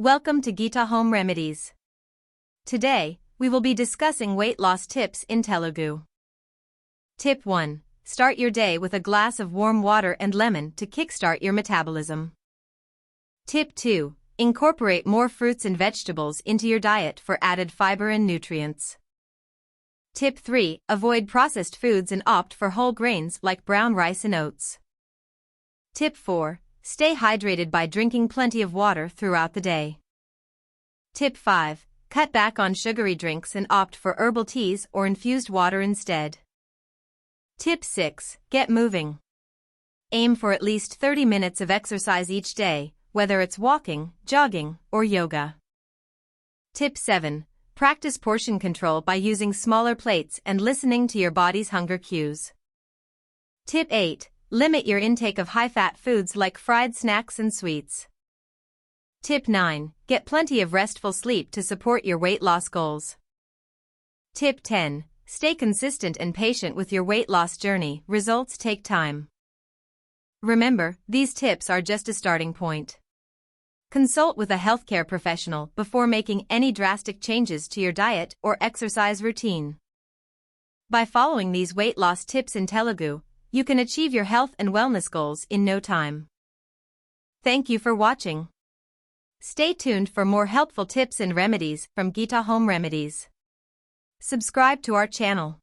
Welcome to Geetha Home Remedies. Today, we will be discussing weight loss tips in Telugu. Tip 1. Start your day with a glass of warm water and lemon to kickstart your metabolism. Tip 2. Incorporate more fruits and vegetables into your diet for added fiber and nutrients. Tip 3. Avoid processed foods and opt for whole grains like brown rice and oats. Tip 4. Stay hydrated by drinking plenty of water throughout the day. Tip 5. Cut back on sugary drinks and opt for herbal teas or infused water instead. Tip 6. Get moving. Aim for at least 30 minutes of exercise each day, whether it's walking, jogging, or yoga. Tip 7. Practice portion control by using smaller plates and listening to your body's hunger cues. Tip 8. Limit your intake of high-fat foods like fried snacks and sweets. Tip 9. Get plenty of restful sleep to support your weight loss goals. Tip 10. Stay consistent and patient with your weight loss journey. Results take time. Remember, these tips are just a starting point. Consult with a healthcare professional before making any drastic changes to your diet or exercise routine. By following these weight loss tips in Telugu, you can achieve your health and wellness goals in no time. Thank you for watching. Stay tuned for more helpful tips and remedies from Geetha Home Remedies. Subscribe to our channel.